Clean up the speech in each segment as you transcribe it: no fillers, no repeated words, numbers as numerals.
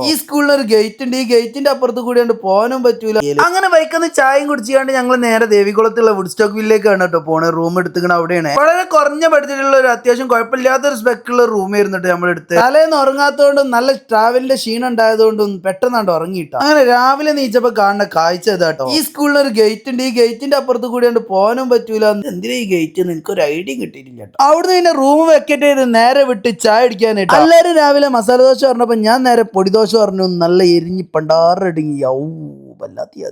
ഈ സ്കൂളിന് ഒരു ഗേറ്റ് ഉണ്ട്. ഈ ഗേറ്റിന്റെ അപ്പുറത്ത് കൂടി പോകാനും പറ്റൂല. അങ്ങനെ ബൈക്കിന്ന് ചായയും കുടിച്ചാണ്ട് ഞങ്ങൾ നേരെ ദേവികുളത്തുള്ള വുഡ്സ്റ്റോക്ക് വില്ലേക്കാണ് കേട്ടോ പോണേ. റൂം എടുത്തുകണ അവിടെയാണ്. വളരെ കുറഞ്ഞ ബഡ്ജറ്റിലുള്ള ഒരു അത്യാവശ്യം കുഴപ്പമില്ലാത്തൊരു സ്പെക്കുള്ള റൂം ആയിരുന്നിട്ട് നമ്മളെടുത്ത്. തലേന്ന് ഉറങ്ങാത്തതുകൊണ്ടും നല്ല ട്രാവലിന്റെ ക്ഷീണം ഉണ്ടായതുകൊണ്ടും പെട്ടെന്നാണ്ട് ഉറങ്ങിയിട്ടോ. അങ്ങനെ രാവിലെ നീച്ചപ്പോ കാണുന്ന കാഴ്ച ഇതാട്ടോ. ഈ സ്കൂളിന് ഒരു ഗേറ്റ് ഉണ്ട്. ഈ ഗേറ്റിന്റെ അപ്പുറത്ത് കൂടി പോകാനും പറ്റൂല. എന്തിനാ ഈ ഗേറ്റ് എനിക്കൊരു ഐഡിയ കിട്ടിയിട്ടില്ല കേട്ടോ. അവിടുന്ന് പിന്നെ റൂം വെക്കറ്റ് ചെയ്ത് നേരെ വിട്ട് ചായ അടിക്കാനായിട്ട് എല്ലാവരും രാവിലെ മസാല ദോശ പറഞ്ഞപ്പോ ഞാൻ നേരെ പൊടിദോശ പറഞ്ഞു. നല്ല എരിഞ്ഞ് പണ്ടാറടിങ്ങി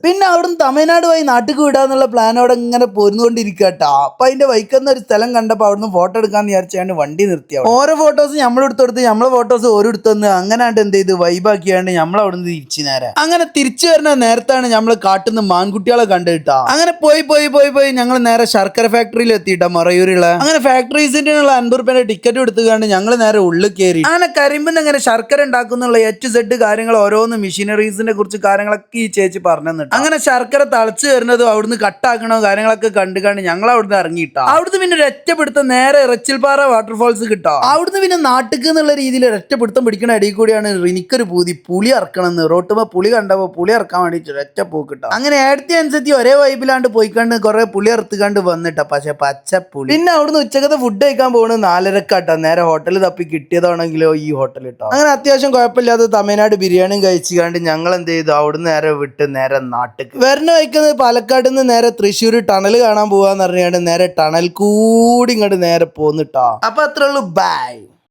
പിന്നെ അവിടുന്ന് തമിഴ്നാട് പോയി നാട്ടിലേക്ക് വിടാന്നുള്ള പ്ലാനോടെ ഇങ്ങനെ പോരുന്നുകൊണ്ടിരിക്കട്ടോ. അപ്പൊ അതിന്റെ വൈക്കുന്ന ഒരു സ്ഥലം കണ്ടപ്പോ അവിടുന്ന് ഫോട്ടോ എടുക്കാന്ന് വിചാരിച്ചാണ്ട് വണ്ടി നിർത്തിയ ഓരോ ഫോട്ടോസ് നമ്മൾ എടുത്തെടുത്ത് നമ്മളെ ഫോട്ടോസ് ഓരോ എടുത്തെന്ന് അങ്ങനാണ്ട് എന്ത് ചെയ്ത് വൈബാക്കിയാണ്ട് നമ്മൾ അവിടുന്ന് തിരിച്ചു നേരെ അങ്ങനെ തിരിച്ചു വരുന്ന നേരത്താണ് നമ്മൾ കാട്ടുന്ന മാൻകുട്ടികളെ കണ്ടിട്ടാ. അങ്ങനെ പോയി ഞങ്ങൾ നേരെ ശർക്കര ഫാക്ടറിയിൽ എത്തിയിട്ടാ മറയൂരുള്ള. അങ്ങനെ ഫാക്ടറീസിന്റെ 50 രൂപയുടെ ടിക്കറ്റ് എടുത്തുകൊണ്ട് ഞങ്ങൾ നേരെ ഉള്ളിൽ കയറി. അങ്ങനെ കരിമ്പിന് എങ്ങനെ ശർക്കര ഉണ്ടാക്കുന്നുള്ള HZ കാര്യങ്ങൾ ഓരോന്ന് മെഷീനറീസിനെ കുറിച്ച് കാര്യങ്ങളൊക്കെ ഈ ചേച്ചി പറഞ്ഞു. അങ്ങനെ ശർക്കര തളച്ചു വരുന്നതും അവിടുന്ന് കട്ടാക്കണോ കാര്യങ്ങളൊക്കെ കണ്ടു ഞങ്ങൾ അവിടുന്ന് ഇറങ്ങിയിട്ടാ. അവിടുന്ന് പിന്നെ ഒരൊറ്റപ്പിടുത്തം നേരെ ഇറച്ചിൽപ്പാറ വാട്ടർഫോൾസ് കിട്ടാം. അവിടുന്ന് പിന്നെ നാട്ടിക്ക് എന്നുള്ള രീതിയിൽ ഒരൊറ്റപ്പിടുത്തം പിടിക്കുന്ന ഇടയിൽ കൂടിയാണ് എനിക്കൊരു പൂതി പുളി ഇറക്കണമെന്ന്. റോട്ടുമ്പോ പുളി കണ്ടപ്പോ പുളി ഇറക്കാൻ വേണ്ടിട്ട് ഒരൊറ്റ പോക്കിട്ടാ. അങ്ങനെ ഏടത്തി അനുസരിച്ച് ഒരേ വൈബിലാണ്ട് പോയിക്കണ്ട് കുറെ പുളി ഇറത്തുകണ്ട് വന്നിട്ടാ. പക്ഷെ പച്ചപ്പുളി. പിന്നെ അവിടുന്ന് ഉച്ചക്കത്തെ ഫുഡ് കഴിക്കാൻ പോകുന്നത് 4:30 നേരെ ഹോട്ടൽ തപ്പി കിട്ടിയതാണെങ്കിലോ ഈ ഹോട്ടൽ ഇട്ടോ. അങ്ങനെ അത്യാവശ്യം കുഴപ്പമില്ലാത്ത തമിഴ്നാട് ബിരിയാണിയും കഴിച്ചുകൊണ്ട് ഞങ്ങൾ എന്ത് ചെയ്തു അവിടുന്ന് നേരെ വിട്ട് നേരെ നാട്ടിക്ക് വരുന്ന വയ്ക്കുന്നത് പാലക്കാട് നിന്ന് നേരെ തൃശ്ശൂർ ടണൽ കാണാൻ പോവാന്ന് പറഞ്ഞാണ്ട് നേരെ ടണൽ കൂടി ഇങ്ങോട്ട് നേരെ പോന്നിട്ടാ. അപ്പൊ അത്രേ ഉള്ളൂ. ബൈ.